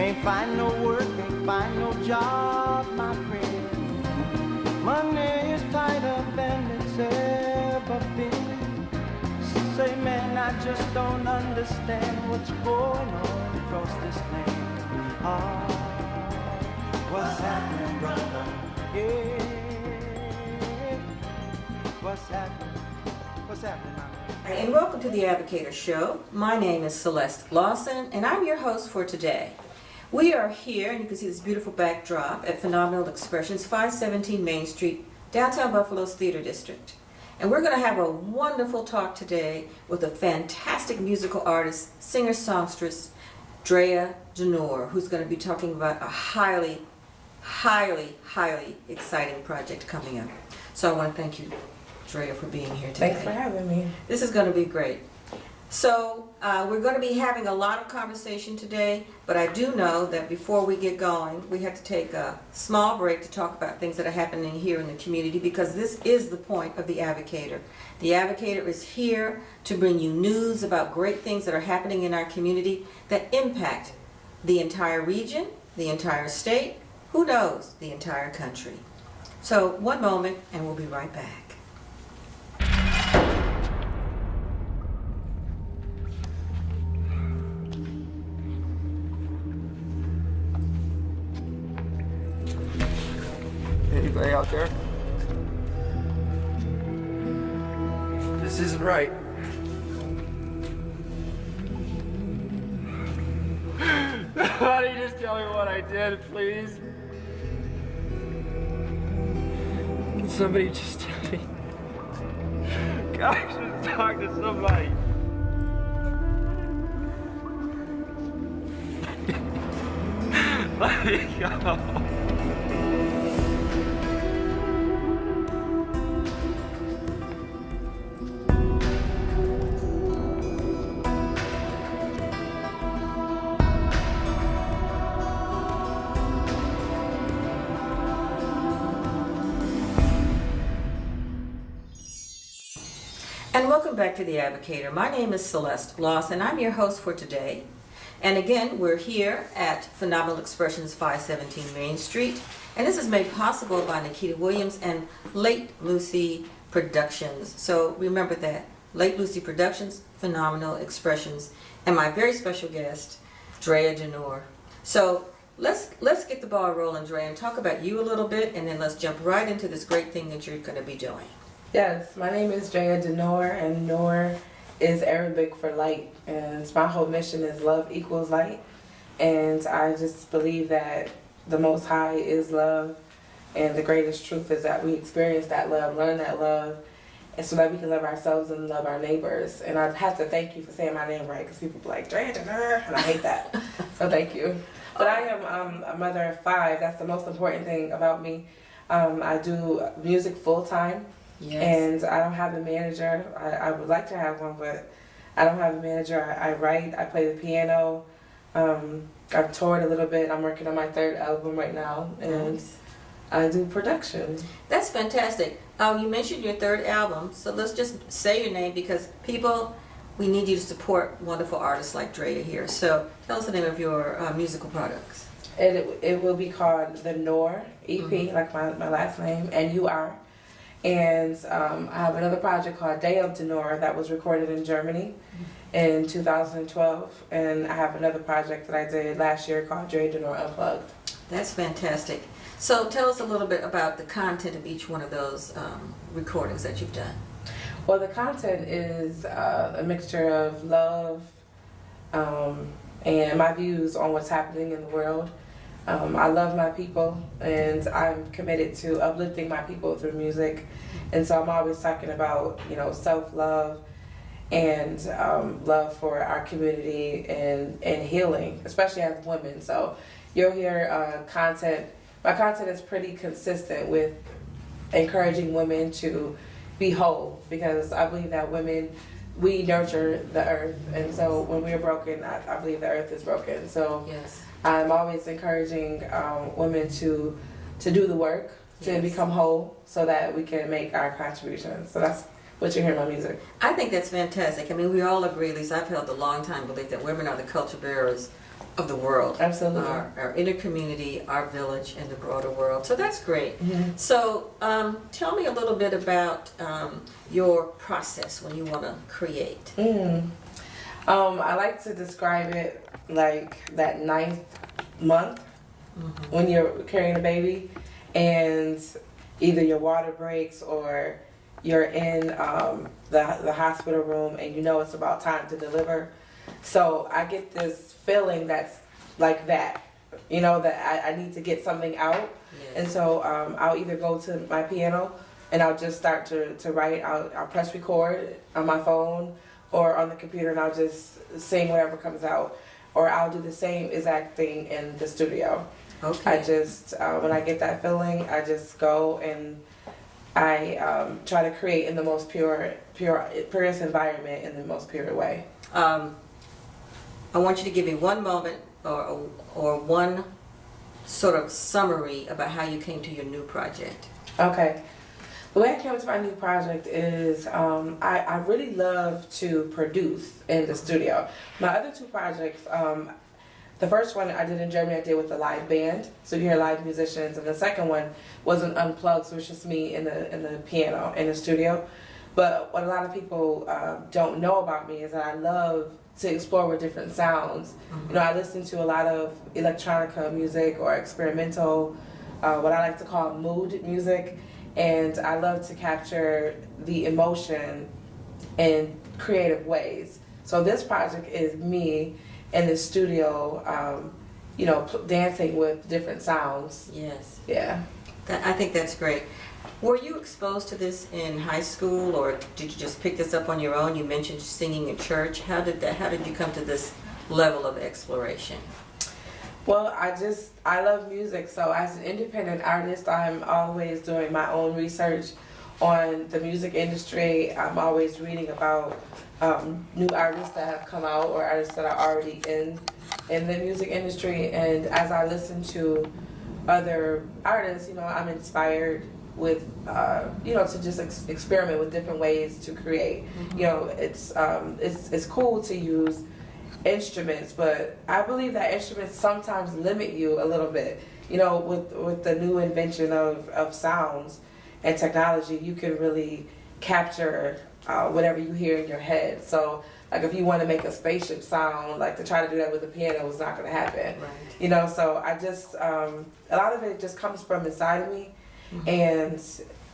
Can't find no work, can't find no job, my friend. Money is tighter than it's ever been. Say, man, I just don't understand what's going on across this land. Ah, what's happening, brother? Yeah, what's happening? What's happening, my man? And welcome to the Advocator Show. My name is Celeste Lawson, and I'm your host for today. We are here, and you can see this beautiful backdrop at Phenomenal Expressions, 517 Main Street, downtown Buffalo's Theater District. And we're going to have a wonderful talk today with a fantastic musical artist, singer-songstress, Drea D Nur, who's going to be talking about a highly exciting project coming up. So I want to thank you, Drea, for being here today. Thanks for having me. This is going to be great. So we're going to be having a lot of conversation today, but I do know that before we get going, we have to take a small break to talk about things that are happening here in the community, because this is the point of the Advocator. The Advocator is here to bring you news about great things that are happening in our community that impact the entire region, the entire state, who knows, the entire country. So one moment and we'll be right back. Anybody out there? This isn't right. Somebody just tell me what I did, please. Can somebody just tell me? Guys, just talk to somebody. Let me go. And welcome back to The Advocator. My name is Celeste Lawson. I'm your host for today. And again, we're here at Phenomenal Expressions, 517 Main Street. And this is made possible by Nikita Williams and Late Lucy Productions. So remember that. Late Lucy Productions, Phenomenal Expressions, and my very special guest, Drea D Nur. So let's get the ball rolling, Drea, and talk about you a little bit, and then let's jump right into this great thing that you're going to be doing. Yes, my name is Drea D Nur, and Nur is Arabic for light. And my whole mission is love equals light. And I just believe that the Most High is love. And the greatest truth is that we experience that love, learn that love, and so that we can love ourselves and love our neighbors. And I have to thank you for saying my name right, because people be like, Drea D Nur, and I hate that. So thank you. But I am a mother of 5. That's the most important thing about me. I do music full-time. Yes. And I don't have a manager. I would like to have one, but I don't have a manager. I write, I play the piano. I've toured a little bit. I'm working on my 3rd album right now, and Nice. I do production. That's fantastic. You mentioned your 3rd album, so let's just say your name, because people, we need you to support wonderful artists like Drea here. So tell us the name of your musical products. It will be called the Nur EP, like my last name, N-U-R. And I have another project called Drea D Nur that was recorded in Germany in 2012. And I have another project that I did last year called Drea D Nur Unplugged. That's fantastic. So tell us a little bit about the content of each one of those recordings that you've done. Well, the content is a mixture of love and my views on what's happening in the world. I love my people, and I'm committed to uplifting my people through music. And so I'm always talking about, self-love and love for our community and healing, especially as women. So you'll hear content. My content is pretty consistent with encouraging women to be whole, because I believe that women, we nurture the earth. And so when we're broken, I believe the earth is broken. So Yes. I'm always encouraging women to do the work, to Yes. become whole, so that we can make our contributions. So that's what you hear in my music. I think that's fantastic. I mean, we all agree, at least I've held a long time belief, that women are the culture bearers of the world. Absolutely. Our inner community, our village, and the broader world. So that's great. Mm-hmm. So tell me a little bit about your process when you want to create. I like to describe it like that 9th month when you're carrying a baby, and either your water breaks or you're in the hospital room and you know it's about time to deliver. So I get this feeling that's like that, you know, that I need to get something out. Yes. And so I'll either go to my piano and I'll just start to write. I'll press record on my phone or on the computer, and I'll just sing whatever comes out. Or I'll do the same exact thing in the studio. Okay. I just, when I get that feeling, I just go and I try to create in the most purest environment in the most pure way. I want you to give me one moment or one sort of summary about how you came to your new project. Okay. The way I came to my new project is I really love to produce in the studio. My other two projects, the first one I did in Germany, I did with a live band, so you hear live musicians, and the second one was an unplugged, so it's just me in the piano in the studio. But what a lot of people don't know about me is that I love to explore with different sounds. You know, I listen to a lot of electronica music or experimental, what I like to call mood music, and I love to capture the emotion in creative ways. So this project is me in the studio, you know, dancing with different sounds. Yes. Yeah. I think that's great. Were you exposed to this in high school, or did you just pick this up on your own? You mentioned singing in church. How did you come to this level of exploration? Well, I love music, so as an independent artist, I'm always doing my own research on the music industry. I'm always reading about new artists that have come out or artists that are already in the music industry. And as I listen to other artists, you know, I'm inspired with, you know, to just experiment with different ways to create. You know, it's cool to use instruments, but I believe that instruments sometimes limit you a little bit. You know, with the new invention of sounds and technology, you can really capture whatever you hear in your head. So, like if you want to make a spaceship sound, like to try to do that with a piano is not going to happen. Right. You know, so I just, a lot of it just comes from inside of me, and,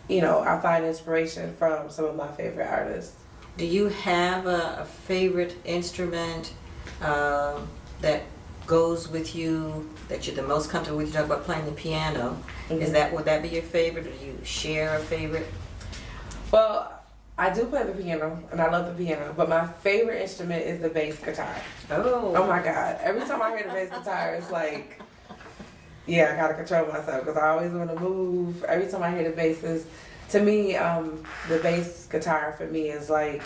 you know, I find inspiration from some of my favorite artists. Do you have a favorite instrument that goes with you, that you're the most comfortable with? You talk about playing the piano. Would that be your favorite, or do you share a favorite? Well, I do play the piano, and I love the piano, but my favorite instrument is the bass guitar. Oh my God. Every time I hear the bass guitar, it's like, yeah, I gotta control myself because I always want to move. Every time I hear the basses, to me, the bass guitar for me is like,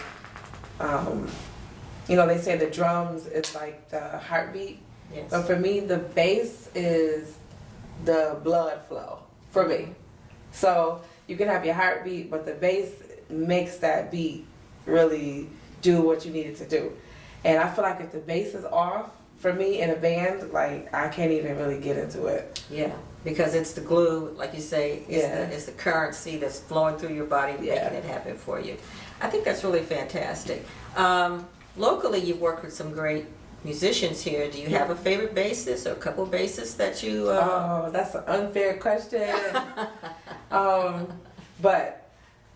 you know, they say the drums is like the heartbeat. Yes. But for me, the bass is the blood flow for me. So you can have your heartbeat, but the bass makes that beat really do what you need it to do. And I feel like if the bass is off, for me in a band, like I can't even really get into it. Yeah, because it's the glue, like you say, it's the currency that's flowing through your body, making it happen for you. I think that's really fantastic. Locally, you've worked with some great musicians here. Do you have a favorite bassist or a couple bassists that you... Oh, that's an unfair question. But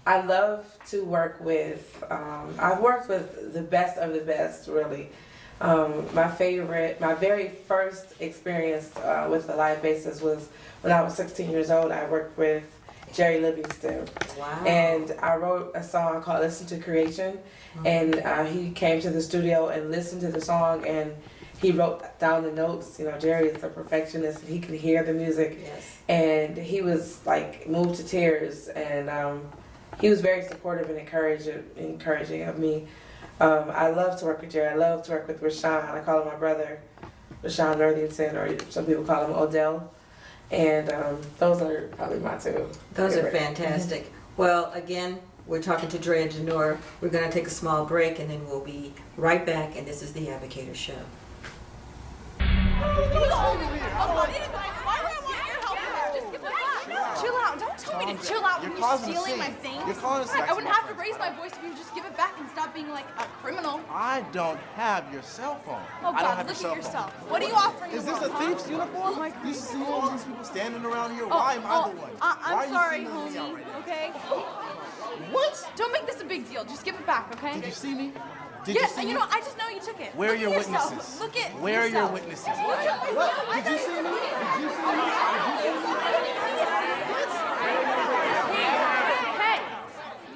I love to work with, I've worked with the best of the best, really. My very first experience with a live bassist was when I was 16 years old. I worked with Jerry Livingston. Wow. And I wrote a song called Listen to Creation. And he came to the studio and listened to the song, and he wrote down the notes. You know, Jerry is a perfectionist, and he can hear the music. Yes. And he was like moved to tears, and he was very supportive and encouraging of me. I love to work with Jerry. I love to work with Rashawn. I call him my brother, Rashawn Northington, or some people call him Odell. And those are probably my two. Those are fantastic. Well, again, we're talking to Drea D Nur. We're going to take a small break, and then we'll be right back, and this is the Advocator Show. causing a stealing scene. my things? You're causing a scene. I wouldn't have to raise my voice if you would just give it back and stop being like a criminal. I don't have your cell phone. Oh I don't God, have look your at cell yourself. phone. What are you offering? Is the this a world, huh? thief's uniform? Oh my You see all these people standing around here? Oh, Why am I the one? Why I'm are you sorry, singling me out homie. right now? Okay. What? Don't make this a big deal. Just give it back, okay? Did you see me? Did Yeah, you see you me? know, I just know you took it. Where are Look your at yourself. witnesses? Look at Where are your yourself. witnesses? Look, Did you see me? Did you see me? Hey,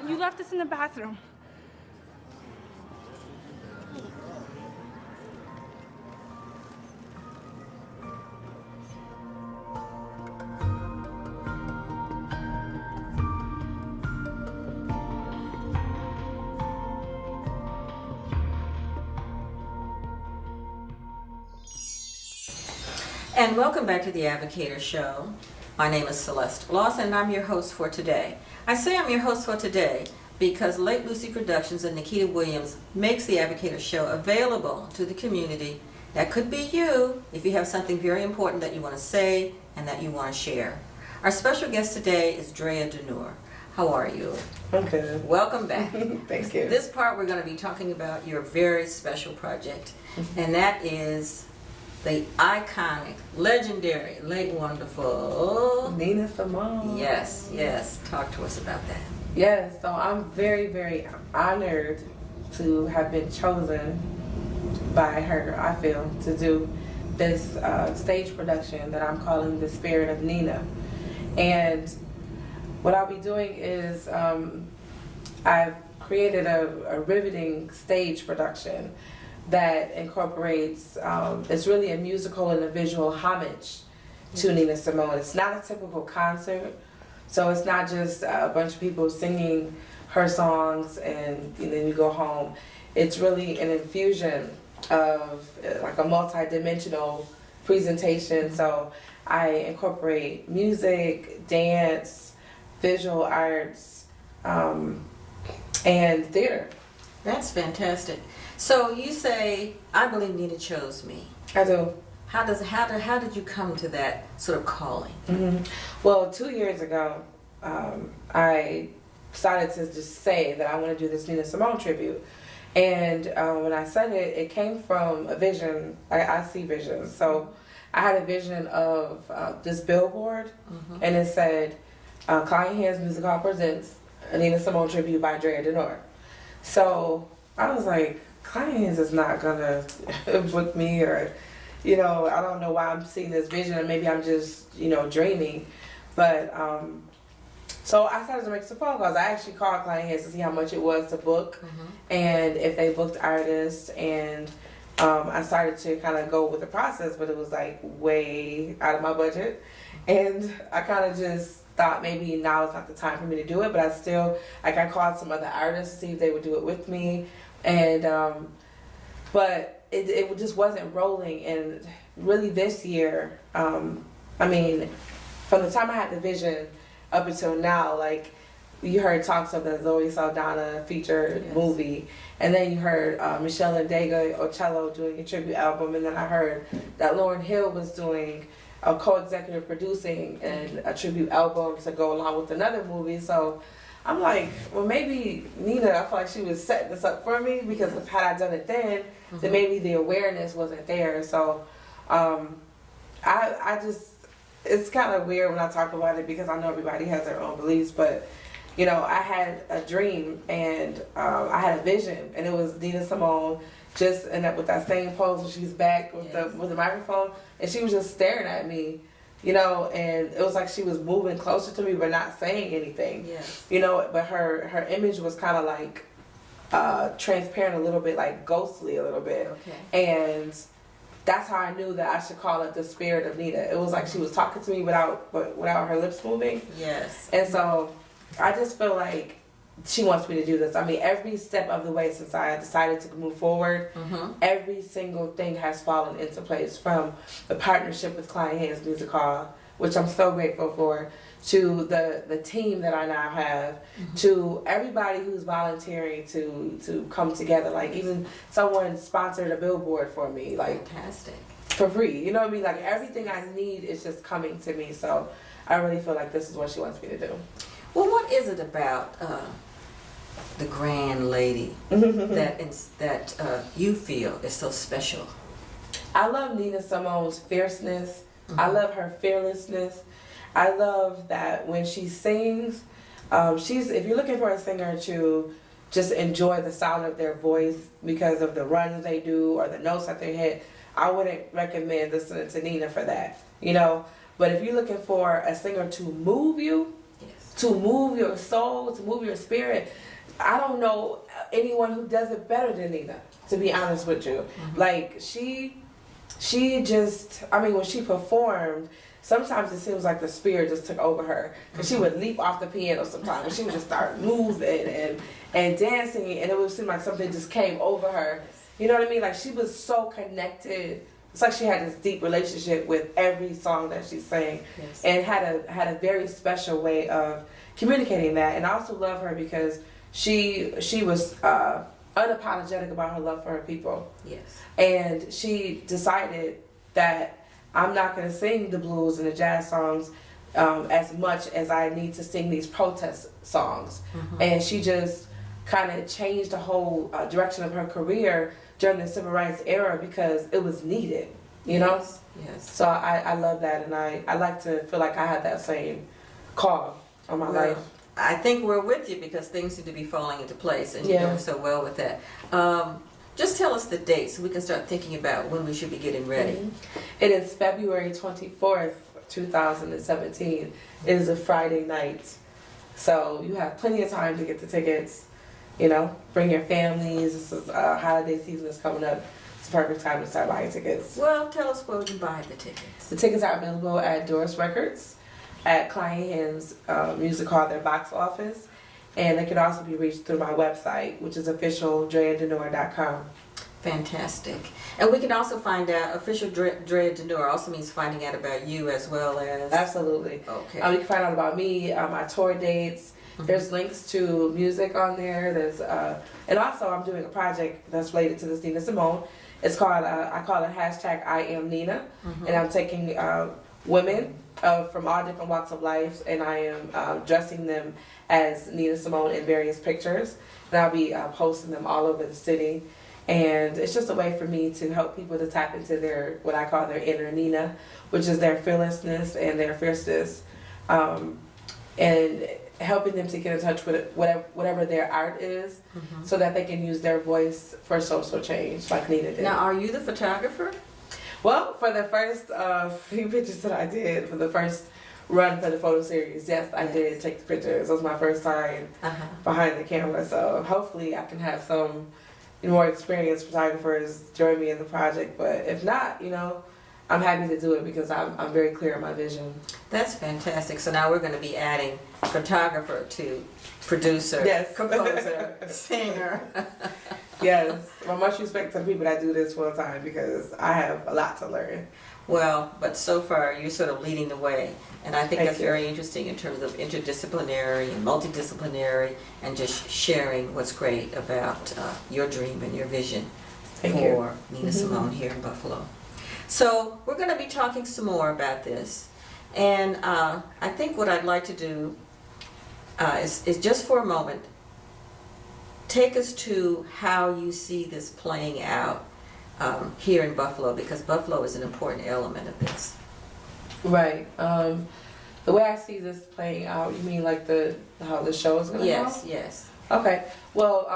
you left us in the bathroom. And welcome back to the Advocator Show. My name is Celeste Lawson and I'm your host for today. I say I'm your host for today because Lake Lucy Productions and Nikita Williams makes the Advocator Show available to the community. That could be you if you have something very important that you want to say and that you want to share. Our special guest today is Drea D Nur. How are you? I'm good. Welcome back. Thank you. This part we're going to be talking about your very special project, and that is the iconic, legendary, late wonderful Nina Simone. Yes, yes. Talk to us about that. Yes, so I'm very, very honored to have been chosen by her, I feel, to do this stage production that I'm calling The Spirit of Nina. And what I'll be doing is I've created a riveting stage production that incorporates, it's really a musical and a visual homage to Nina Simone. It's not a typical concert, so it's not just a bunch of people singing her songs and then you go home. It's really an infusion of like a multi-dimensional presentation. So I incorporate music, dance, visual arts, and theater. That's fantastic. So you say, I believe Nina chose me. I do. How did you come to that sort of calling? Mm-hmm. Well, 2 years ago, I decided to just say that I want to do this Nina Simone tribute. And when I said it, it came from a vision. I see visions. So I had a vision of this billboard, and it said, Klein Hands Music Hall presents a Nina Simone tribute by Drea D Nur. So I was like, Klein Hands is not gonna book me, or, I don't know why I'm seeing this vision, and maybe I'm just, dreaming. But so I started to make some phone calls. I actually called Klein Hands to see how much it was to book, and if they booked artists, and I started to kind of go with the process, but it was like way out of my budget, and I kind of just thought maybe now is not the time for me to do it. But I called some other artists to see if they would do it with me, and but it just wasn't rolling. And really this year, from the time I had the vision up until now, like, you heard talks of the Zoe Saldana featured movie, and then you heard Michelle and Dega Ocello doing a tribute album, and then I heard that Lauryn Hill was doing a co-executive producing and a tribute album to go along with another movie. So I'm like, well, maybe Nina, I feel like she was setting this up for me, because if had I done it then maybe the awareness wasn't there. So I just, it's kind of weird when I talk about it, because I know everybody has their own beliefs, but I had a dream, and I had a vision, and it was Nina Simone just with that same pose when she's back with the microphone, and she was just staring at me, and it was like she was moving closer to me but not saying anything. But her image was kind of like transparent a little bit, like ghostly a little bit. And that's how I knew that I should call it The Spirit of Nina. It was like she was talking to me without her lips moving. And so I just feel like she wants me to do this. Every step of the way since I decided to move forward, every single thing has fallen into place, from the partnership with Klein Hands Music Hall, which I'm so grateful for, to the team that I now have, to everybody who's volunteering to come together. Like, even someone sponsored a billboard for me, like, Fantastic. for free. You know what I mean? Like, everything I need is just coming to me. So I really feel like this is what she wants me to do. Well, what is it about the grand lady that you feel is so special? I love Nina Simone's fierceness. I love her fearlessness. I love that when she sings, if you're looking for a singer to just enjoy the sound of their voice because of the runs they do or the notes that they hit, I wouldn't recommend listening to Nina for that, you know. But if you're looking for a singer to move you, to move your soul, to move your spirit, I don't know anyone who does it better than Nina, to be honest with you. Like, she just, I mean, when she performed, sometimes it seems like the spirit just took over her. Because she would leap off the piano sometimes, and she would just start moving and dancing, and it would seem like something just came over her. You know what I mean? Like, she was so connected. It's like she had this deep relationship with every song that she sang, and had a very special way of communicating that. And I also love her because she was unapologetic about her love for her people. Yes. And she decided that I'm not going to sing the blues and the jazz songs as much as I need to sing these protest songs. And she just kind of changed the whole direction of her career during the civil rights era because it was needed, you know? Yes. So I love that, and I like to feel like I had that same call on my life. I think we're with you because things seem to be falling into place, and you're doing so well with that. Just tell us the date so we can start thinking about when we should be getting ready. It is February 24th, 2017. It is a Friday night. So you have plenty of time to get the tickets. You know, bring your families. This is holiday season is coming up. It's the perfect time to start buying tickets. Well, tell us where we can buy the tickets. The tickets are available at Doris Records, at Klein Hand's Music Hall, their box office. And they can also be reached through my website, which is officialdreadenur.com. Fantastic. And we can also find out, official Drea D Nur also means finding out about you as well as... Absolutely. Okay. You can find out about me, my tour dates. There's links to music on there. There's and also I'm doing a project that's related to this Nina Simone. It's called, I call it hashtag I Am Nina. And I'm taking women from all different walks of life, and I am dressing them as Nina Simone in various pictures. And I'll be posting them all over the city. And it's just a way for me to help people to tap into their, what I call their inner Nina, which is their fearlessness and their fierceness. And helping them to get in touch with whatever their art is, so that they can use their voice for social change, like Nina did. Now, are you the photographer? Well, for the first few pictures that I did, for the first run for the photo series, yes, I did take the pictures. It was my first time behind the camera, so hopefully I can have some more experienced photographers join me in the project. But if not, you know, I'm happy to do it because I'm very clear on my vision. That's fantastic. So now we're going to be adding photographer to producer, composer, singer. Yes. Well, much respect to the people that do this full time because I have a lot to learn. Well, but so far you're sort of leading the way, and I think Thank that's you. very interesting in terms of interdisciplinary and multidisciplinary, and just sharing what's great about your dream and your vision for Nina Simone here in Buffalo. So we're going to be talking some more about this, and I think what I'd like to do is just for a moment take us to how you see this playing out here in Buffalo, because Buffalo is an important element of this. Right. The way I see this playing out, you mean like how the show is going to go? Yes, yes. Okay. Well,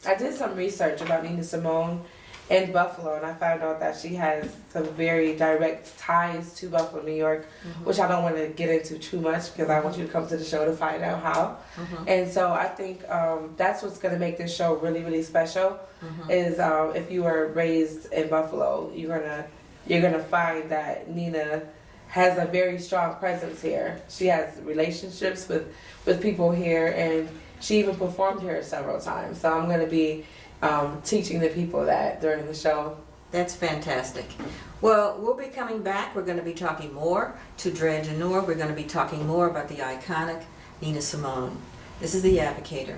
I did some research about Nina Simone in Buffalo, and I found out that she has some very direct ties to Buffalo, New York, which I don't want to get into too much because I want you to come to the show to find out how. And so I think that's what's going to make this show really, really special. Is if you were raised in Buffalo, you're gonna find that Nina has a very strong presence here. She has relationships with people here, and she even performed here several times. So I'm gonna be teaching the people that during the show. That's fantastic. Well, we'll be coming back. We're going to be talking more to Drea D Nur. We're going to be talking more about the iconic Nina Simone. This is The Advocator.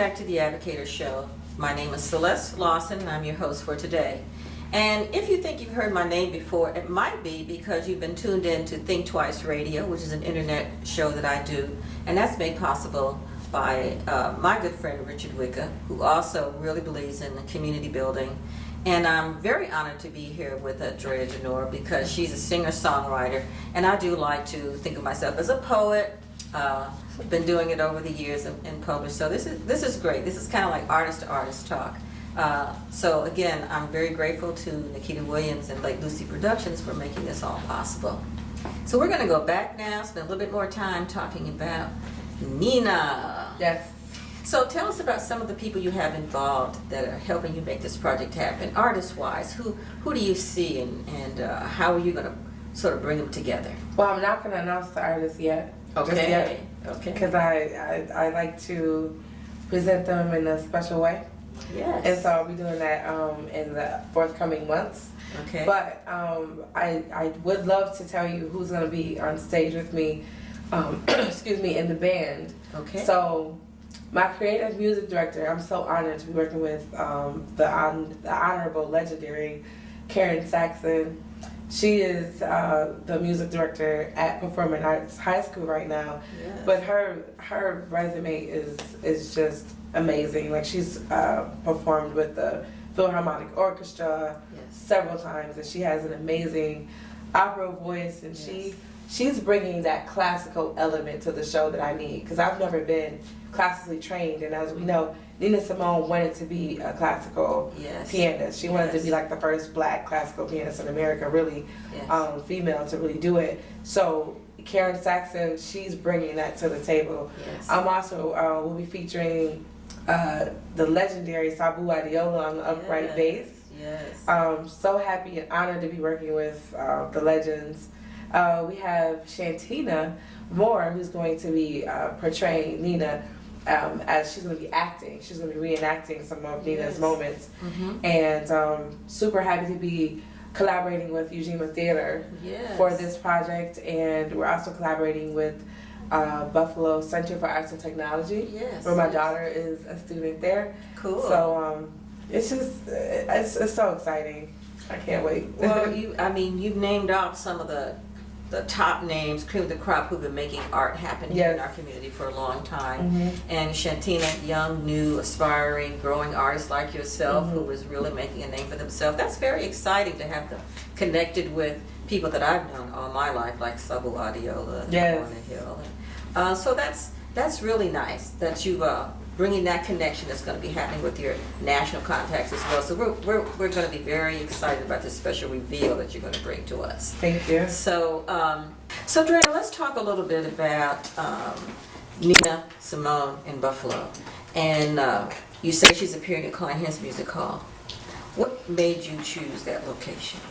back to the Advocator Show. My name is Celeste Lawson, and I'm your host for today. And if you think you've heard my name before, it might be because you've been tuned in to Think Twice Radio, which is an internet show that I do, and that's made possible by my good friend Richard Wicca, who also really believes in community building. And I'm very honored to be here with Drea D Nur because she's a singer-songwriter, and I do like to think of myself as a poet. Been doing it over the years and published, so this is great. This is kind of like artist-to-artist talk. So again, I'm very grateful to Nikita Williams and Lake Lucy Productions for making this all possible. So we're going to go back now, spend a little bit more time talking about Nina. Yes. So tell us about some of the people you have involved that are helping you make this project happen, artist-wise. Who do you see, and how are you going to sort of bring them together? Well, I'm not going to announce the artists yet. Okay. Because I like to present them in a special way. Yes. And so I'll be doing that in the forthcoming months. Okay. But I would love to tell you who's going to be on stage with me, excuse me, in the band. Okay. So my creative music director, I'm so honored to be working with the honorable, legendary Karen Saxon. She is the music director at Performing Arts High School right now. Yes. But her resume is just amazing. Like, she's performed with the Philharmonic Orchestra several times, and she has an amazing opera voice, and she's bringing that classical element to the show that I need, because I've never been classically trained, and as we know, Nina Simone wanted to be a classical pianist. She wanted to be like the first black classical pianist in America, really female to really do it. So Karen Saxon, she's bringing that to the table. Yes. I'm also will be featuring the legendary Sabu Adiola on the upright bass. Yes. So happy and honored to be working with the legends. We have Shantina Moore, who's going to be portraying Nina as she's going to be acting. She's going to be reenacting some of Nina's moments. Mm-hmm. And super happy to be collaborating with Eugenia Theater for this project. And we're also collaborating with Buffalo Center for Arts and Technology, where my daughter is a student there. Cool. So it's just, it's so exciting. I can't wait. Well, you've named off some of the top names, cream of the crop, who've been making art happen here in our community for a long time. Mm-hmm. And Shantina, young, new, aspiring, growing artist like yourself, who is really making a name for themselves. That's very exciting to have them connected with people that I've known all my life, like Sabu Adiola and Lorna Hill. So that's really nice that you've bringing that connection that's going to be happening with your national contacts as well. So we're going to be very excited about this special reveal that you're going to bring to us. Thank you. So, Drea, let's talk a little bit about Nina Simone in Buffalo. And you say she's appearing at Klein Hens Music Hall. What made you choose that location?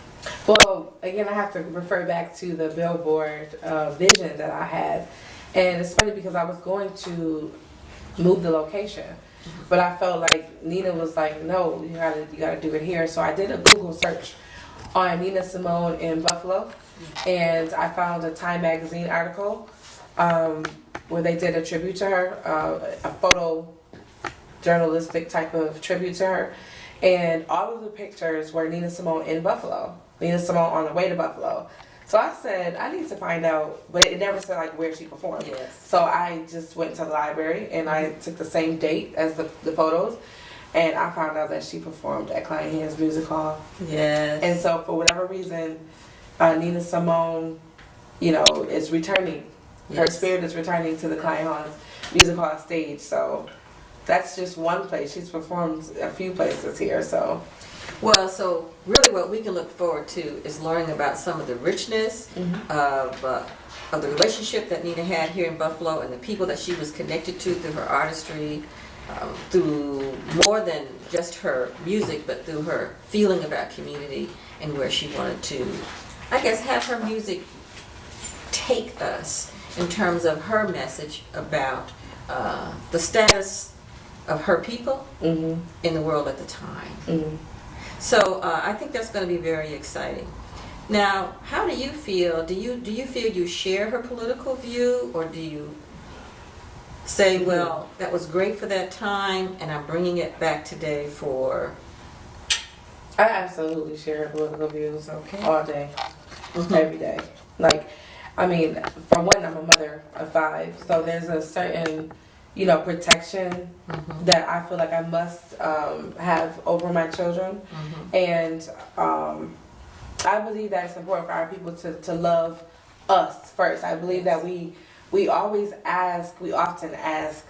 Well, again, I have to refer back to the Billboard vision that I had. And it's funny because I was going to move the location, but I felt like Nina was like, no, you gotta do it here. So I did a Google search on Nina Simone in Buffalo, and I found a Time magazine article where they did a tribute to her, a photo journalistic type of tribute to her, and all of the pictures were Nina Simone in Buffalo, Nina Simone on the way to Buffalo. So I said, I need to find out, but it never said like where she performed. Yes. So I just went to the library and I took the same date as the photos, and I found out that she performed at Klein Hens Music Hall. Yes. And so for whatever reason, Nina Simone, is returning. Her spirit is returning to the Klein Hens Music Hall stage. So that's just one place. She's performed a few places here. So. Well, so really what we can look forward to is learning about some of the richness of the relationship that Nina had here in Buffalo and the people that she was connected to through her artistry, through more than just her music, but through her feeling about community and where she wanted to, I guess, have her music take us in terms of her message about the status of her people in the world at the time. So I think that's going to be very exciting. Now, how do you feel? Do you feel you share her political view, or do you say, well, that was great for that time, and I'm bringing it back today for... I absolutely share political views all day, Mhm. every day. Like, I mean, for one, I'm a mother of 5, so there's a certain, protection that I feel like I must have over my children. And I believe that it's important for our people to love us first. I believe that we often ask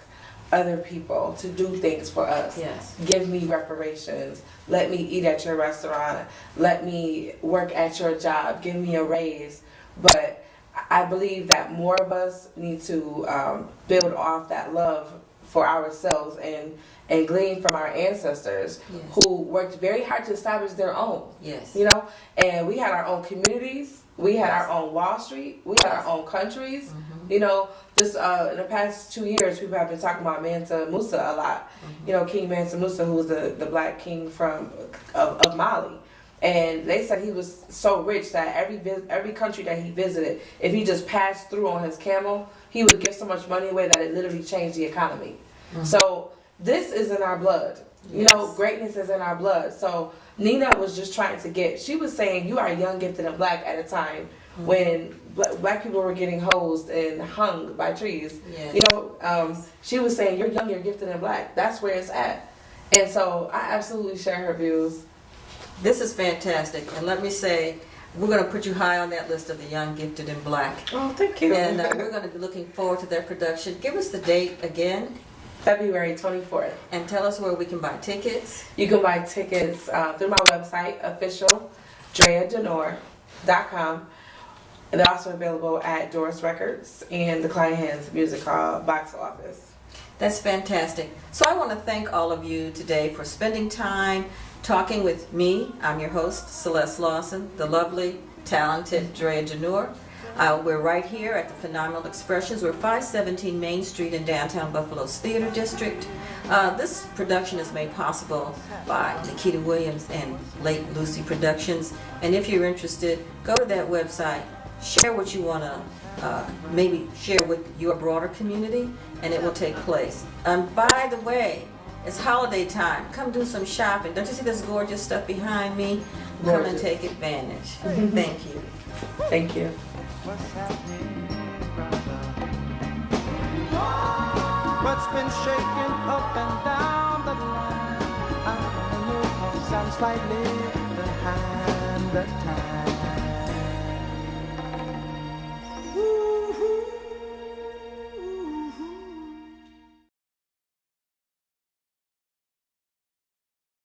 other people to do things for us. Yes. Give me reparations. Let me eat at your restaurant. Let me work at your job. Give me a raise. But I believe that more of us need to build off that love for ourselves and glean from our ancestors who worked very hard to establish their own. Yes. And we had our own communities. We had our own Wall Street. We had our own countries. Just in the past 2 years, people have been talking about Mansa Musa a lot. King Mansa Musa, who was the black king of Mali. And they said he was so rich that every country that he visited, if he just passed through on his camel, he would give so much money away that it literally changed the economy. So this is in our blood. Greatness is in our blood. So Nina was just trying to she was saying, you are young, gifted, and black at a time when black people were getting hosed and hung by trees. Yes. She was saying, you're young, you're gifted, and black. That's where it's at. And so I absolutely share her views. This is fantastic. And let me say, we're going to put you high on that list of the young, gifted, and black. Oh, thank you. And we're going to be looking forward to their production. Give us the date again. February 24th. And tell us where we can buy tickets. You can buy tickets through my website, official, DreaDNur.com. And they're also available at Doris Records and the Klein Hands Music Hall box office. That's fantastic. So I want to thank all of you today for spending time talking with me. I'm your host, Celeste Lawson, the lovely, talented Drea D Nur. We're right here at the Phenomenal Expressions. We're 517 Main Street in downtown Buffalo's Theater District. This production is made possible by Nikita Williams and Late Lucy Productions. And if you're interested, go to that website, share what you want to maybe share with your broader community, and it will take place. By the way, it's holiday time. Come do some shopping. Don't you see this gorgeous stuff behind me? Come and take advantage. Thank you. Thank you. What's happening, brother? What's been shaking up and down the line? I'm slightly behind the time.